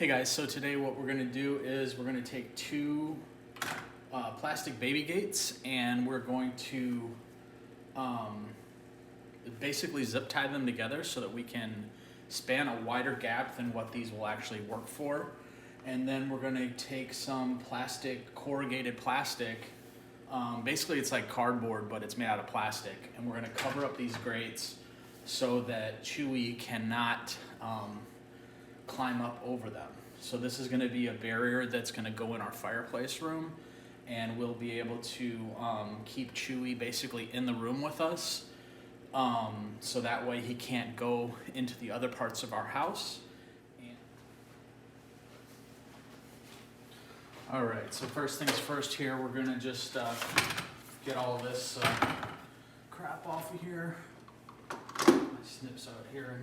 Hey guys, so today what we're gonna do is we're gonna take two plastic baby gates and we're going to basically zip tie them together so that we can span a wider gap than what these will actually work for. And then we're gonna take some corrugated plastic, basically it's like cardboard, but it's made out of plastic. And we're gonna cover up these grates so that Chewy cannot climb up over them. So this is going to be a barrier that's going to go in our fireplace room, and we'll be able to keep Chewy basically in the room with us, so that way he can't go into the other parts of our house. All right, so first things first here, we're going to just get all of this crap off of here. My snips out here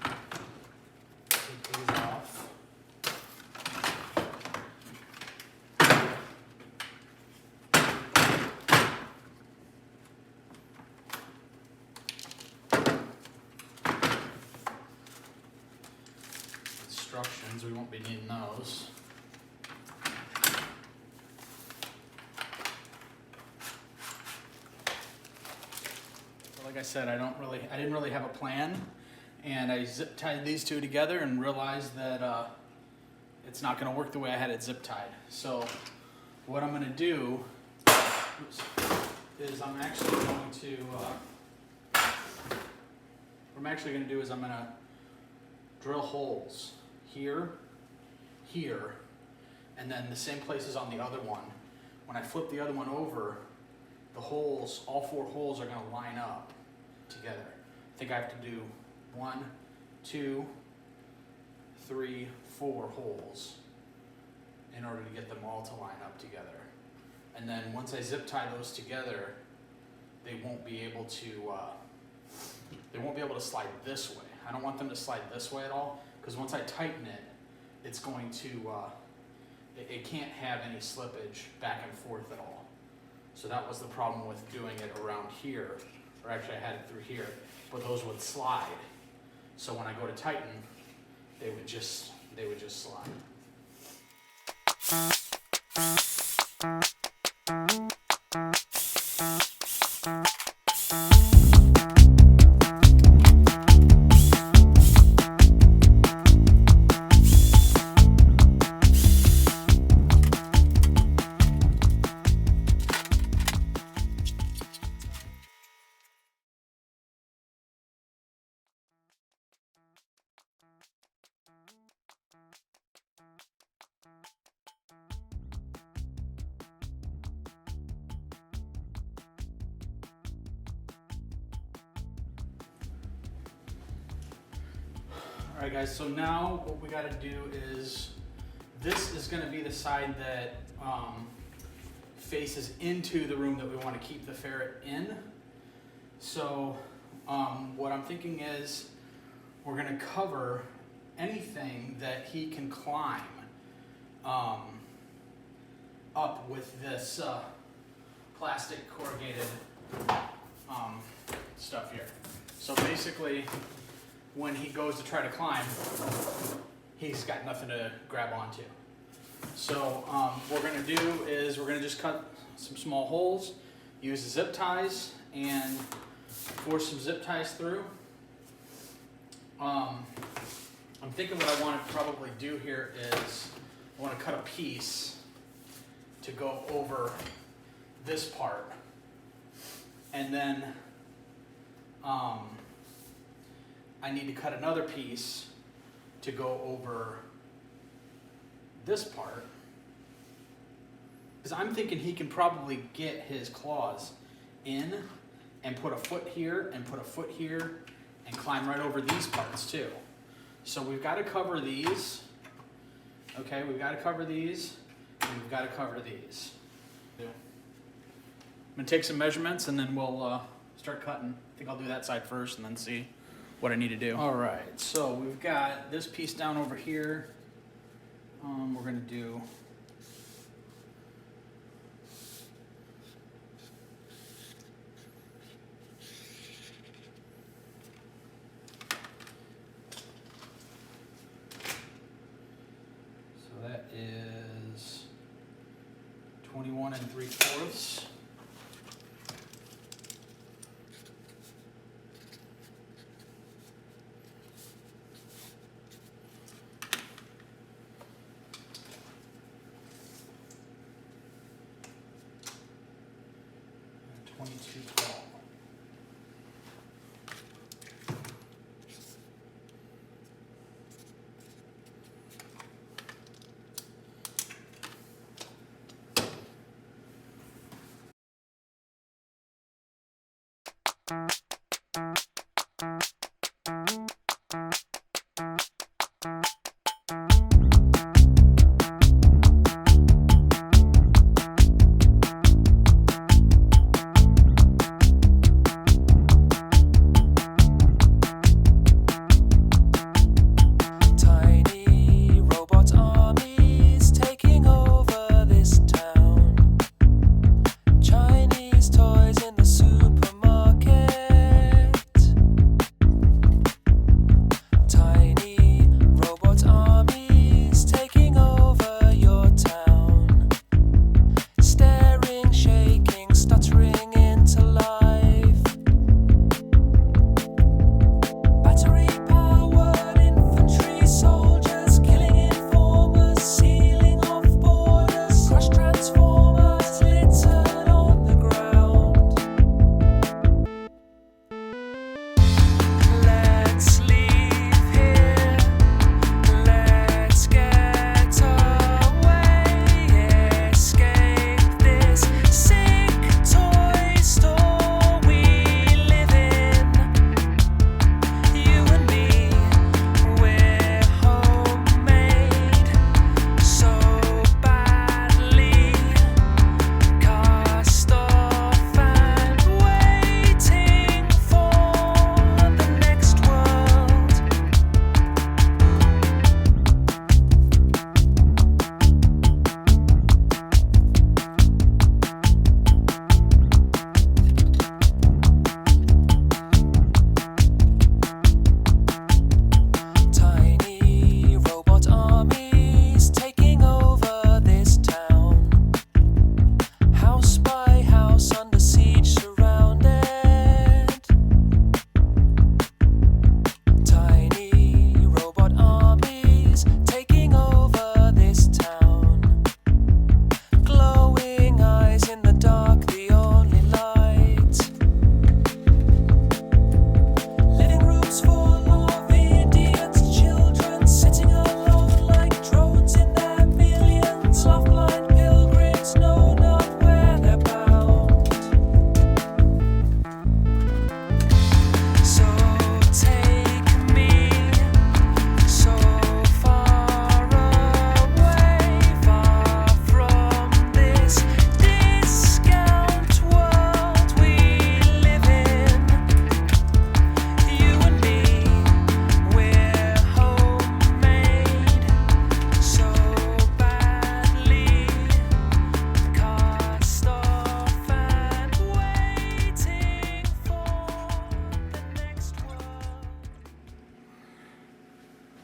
and take these off. Instructions, we won't be needing those. Like I said, I didn't really have a plan, and I zip tied these two together and realized that it's not going to work the way I had it zip tied. So what I'm going to do is I'm actually going to drill holes here, here, and then the same places on the other one. When I flip the other one over, the holes, all four holes are going to line up together. I think I have to do 1, 2, 3, 4 holes in order to get them all to line up together. And then once I zip tie those together, they won't be able to slide this way. I don't want them to slide this way at all, because once I tighten it, it's going to, it can't have any slippage back and forth at all. So that was the problem with doing it around here, or actually I had it through here, but those would slide. So when I go to tighten, they would just slide. All right guys, so now what we gotta do is, this is gonna be the side that faces into the room that we wanna keep the ferret in. So what I'm thinking is, we're gonna cover anything that he can climb up with this plastic corrugated stuff here. So basically, when he goes to try to climb, he's got nothing to grab onto. So what we're gonna do is we're gonna just cut some small holes, use the zip ties, and force some zip ties through. I'm thinking what I want to probably do here is I want to cut a piece to go over this part, and then I need to cut another piece to go over this part, because I'm thinking he can probably get his claws in and put a foot here and put a foot here and climb right over these parts too. So we've got to cover these. Okay, we've got to cover these, and we've got to cover these. I'm gonna take some measurements and then we'll start cutting. I think I'll do that side first and then see what I need to do. All right, so we've got this piece down over here. We're gonna do 21 3/4. And 22 tall.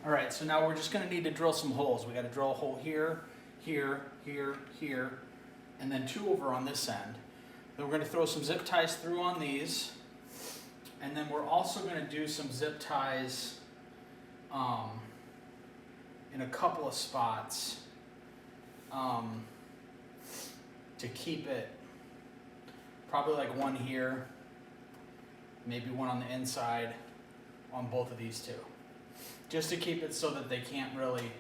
Alright, so now we're just going to need to drill some holes. We got to drill a hole here, here, here, here, and then 2 over on this end. Then we're going to throw some zip ties through on these, and then we're also going to do some zip ties in a couple of spots to keep it, probably like one here, maybe one on the inside on both of these two. Just to keep it so that they can't really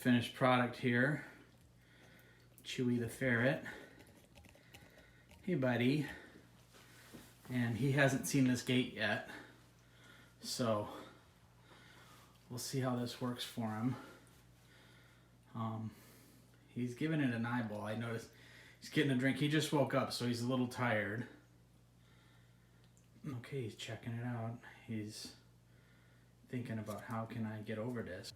finished product here. Chewy the ferret. Hey buddy. And he hasn't seen this gate yet, so we'll see how this works for him. He's giving it an eyeball. I noticed he's getting a drink. He just woke up, so he's a little tired. Okay, he's checking it out. He's thinking about how can I get over this.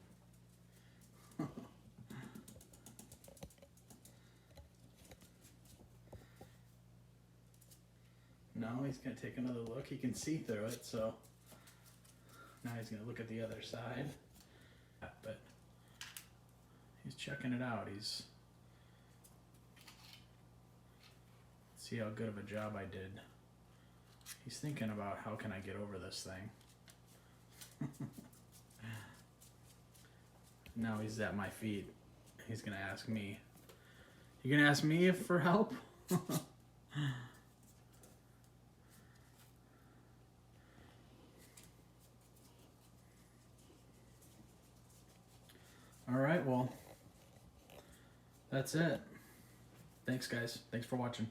No, he's gonna take another look. He can see through it, so now he's gonna look at the other side. But he's checking it out. He's see how good of a job I did. He's thinking about how can I get over this thing. Now he's at my feet. He's gonna ask me. You gonna ask me if for help? All right, well, that's it. Thanks, guys. Thanks for watching.